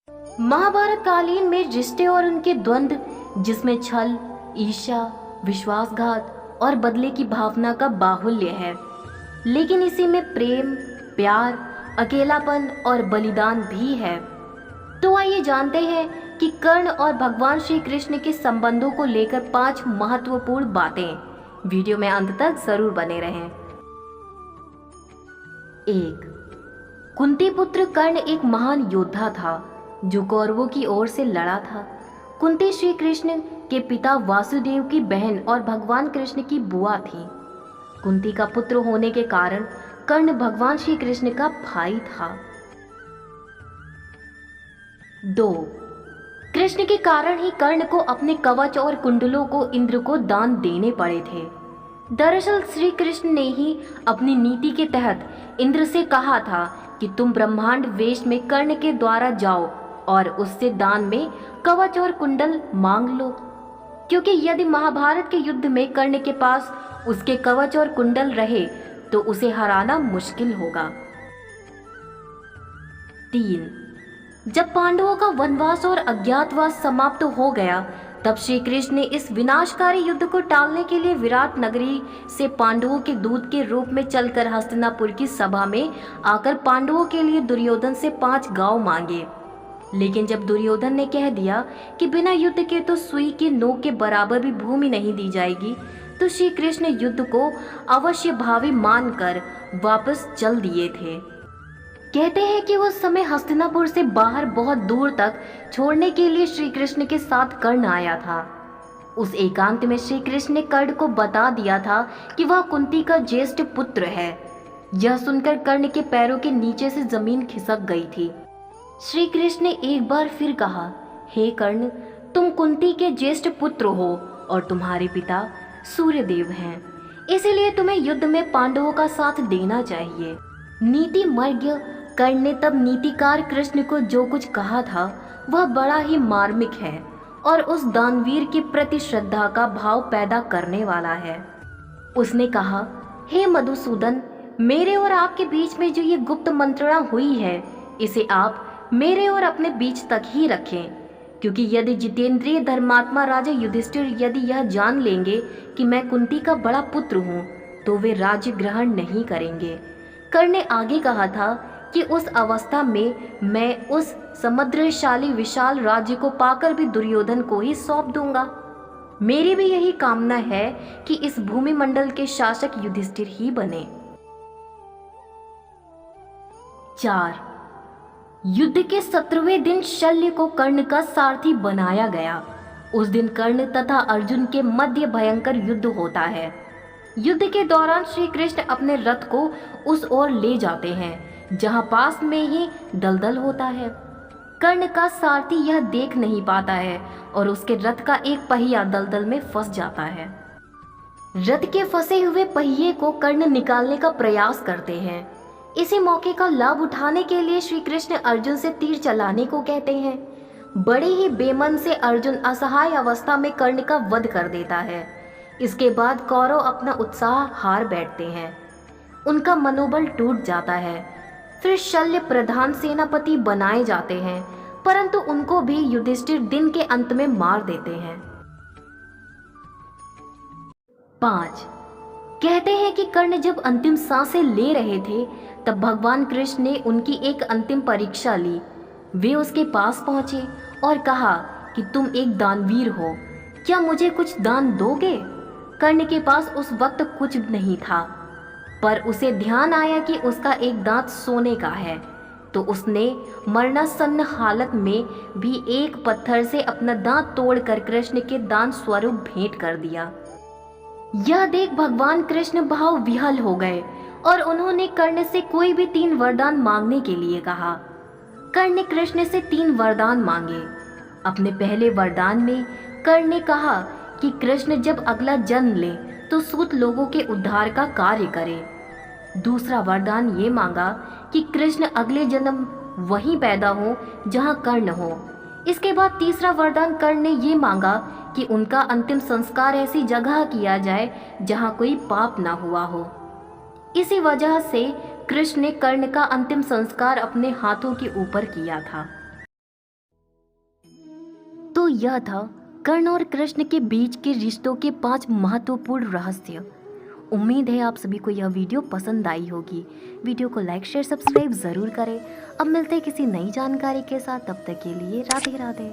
महाभारत कालीन में रिश्ते और उनके द्वंद्व, जिसमें छल, ईर्ष्या, विश्वासघात और बदले की भावना का बाहुल्य है, लेकिन इसी में प्रेम, प्यार, अकेलापन और बलिदान भी है। तो आइए जानते हैं कि कर्ण और भगवान श्री कृष्ण के संबंधों को लेकर 5 महत्वपूर्ण बातें। वीडियो में अंत तक जरूर बने रहें। 1. कुंती पुत्र कर्ण एक महान योद्धा था जो कौरवों की ओर से लड़ा था। कुंती श्री कृष्ण के पिता वासुदेव की बहन और भगवान कृष्ण की बुआ थी। कुंती का पुत्र होने के कारण कर्ण भगवान श्री कृष्ण का भाई था। 2. कृष्ण के कारण ही कर्ण को अपने कवच और कुंडलों को इंद्र को दान देने पड़े थे। दरअसल श्री कृष्ण ने ही अपनी नीति के तहत इंद्र से कहा था कि तुम ब्रह्मांड वेश में कर्ण के द्वारा जाओ और उससे दान में कवच और कुंडल मांग लो, क्योंकि यदि महाभारत के युद्ध में कर्ण के पास उसके कवच और कुंडल रहे तो उसे हराना मुश्किल होगा। 3. जब पांडवों का वनवास और अज्ञातवास समाप्त हो गया, तब श्री कृष्ण ने इस विनाशकारी युद्ध को टालने के लिए विराट नगरी से पांडवों के दूत के रूप में चलकर हस्तिनापुर की सभा में आकर पांडवों के लिए दुर्योधन से 5 गांव मांगे। लेकिन जब दुर्योधन ने कह दिया कि बिना युद्ध के तो सुई की नोक के बराबर भी भूमि नहीं दी जाएगी, तो श्री कृष्ण युद्ध को अवश्य भावी मानकर वापस चल दिए थे। कहते हैं कि उस समय हस्तिनापुर से बाहर बहुत दूर तक छोड़ने के लिए श्री कृष्ण के साथ कर्ण आया था। उस एकांत में श्री कृष्ण ने कर्ण को बता दिया था कि वह कुंती का ज्येष्ठ पुत्र है। यह सुनकर कर्ण के पैरों के नीचे से जमीन खिसक गई थी। श्री कृष्ण ने एक बार फिर कहा, हे कर्ण, तुम कुंती के ज्येष्ठ पुत्र हो और तुम्हारे पिता सूर्यदेव हैं, इसीलिए तुम्हें युद्ध में पांडवों का साथ देना चाहिए। नीति मर्ग्य कर्ण ने तब नीतिकार कृष्ण को जो कुछ कहा था वह बड़ा ही मार्मिक है और उस दानवीर के प्रति श्रद्धा का भाव पैदा करने वाला है। उसने कहा, हे मधुसूदन, मेरे और आपके बीच में जो ये गुप्त मंत्रणा हुई है, इसे आप मेरे और अपने बीच तक ही रखें, क्योंकि यदि जितेंद्रिय धर्मात्मा राजा युधिष्ठिर यदि यह जान लेंगे कि मैं कुंती का बड़ा पुत्र हूँ तो वे राज्य ग्रहण नहीं करेंगे। कर्ण ने आगे कहा था कि उस अवस्था में मैं उस समुद्रशाली विशाल राज्य को पाकर भी दुर्योधन को ही सौंप दूंगा। मेरी भी यही कामना है कि इस भूमि मंडल के शासक युधिष्ठिर ही बने। 4. युद्ध के 17वें दिन शल्य को कर्ण का सारथी बनाया गया। उस दिन कर्ण तथा अर्जुन के मध्य भयंकर युद्ध होता है। युद्ध के दौरान श्री कृष्ण अपने रथ को उस ओर ले जाते हैं जहां पास में ही दलदल होता है। कर्ण का सारथी यह देख नहीं पाता है और उसके रथ का एक पहिया दलदल में फंस जाता है। रथ के फंसे हुए पहिए को कर्ण निकालने का प्रयास करते हैं। इसी मौके का लाभ उठाने के लिए श्री कृष्ण अर्जुन से तीर चलाने को कहते हैं। बड़े ही बेमन से अर्जुन असहाय अवस्था में कर्ण का वध कर देता है। इसके बाद कौरव अपना उत्साह हार बैठते हैं, उनका मनोबल टूट जाता है। फिर शल्य प्रधान सेनापति बनाए जाते हैं, परंतु उनको भी युधिष्ठिर दिन के अंत में मार देते हैं। 5. कहते हैं कि कर्ण जब अंतिम सांसें ले रहे थे तब भगवान कृष्ण ने उनकी एक अंतिम परीक्षा ली। वे उसके पास पहुंचे और कहा कि तुम एक दानवीर हो, क्या मुझे कुछ दान दोगे? कर्ण के पास उस वक्त कुछ नहीं था, पर उसे ध्यान आया कि उसका एक दांत सोने का है, तो उसने मरणासन्न हालत में भी एक पत्थर से अपना दांत तोड़कर कृष्ण के दान स्वरूप भेंट कर दिया। यह देख भगवान कृष्ण भाव विह्वल हो गए और उन्होंने कर्ण से कोई भी 3 वरदान मांगने के लिए कहा। कर्ण ने कृष्ण से 3 वरदान मांगे। अपने पहले वरदान में कर्ण ने कहा कि कृष्ण जब अगला जन्म ले तो सूत लोगों के उद्धार का कार्य करे। दूसरा वरदान ये मांगा कि कृष्ण अगले जन्म वहीं पैदा हो जहां कर्ण हो। इसके बाद तीसरा वरदान कर्ण ने ये मांगा कि उनका अंतिम संस्कार ऐसी जगह किया जाए जहां कोई पाप ना हुआ हो। इसी वजह से कृष्ण ने कर्ण का अंतिम संस्कार अपने हाथों के ऊपर किया था। तो यह था कर्ण और कृष्ण के बीच के रिश्तों के 5 महत्वपूर्ण रहस्य। उम्मीद है आप सभी को यह वीडियो पसंद आई होगी। वीडियो को लाइक शेयर सब्सक्राइब ज़रूर करें। अब मिलते हैं किसी नई जानकारी के साथ, तब तक के लिए राधे राधे।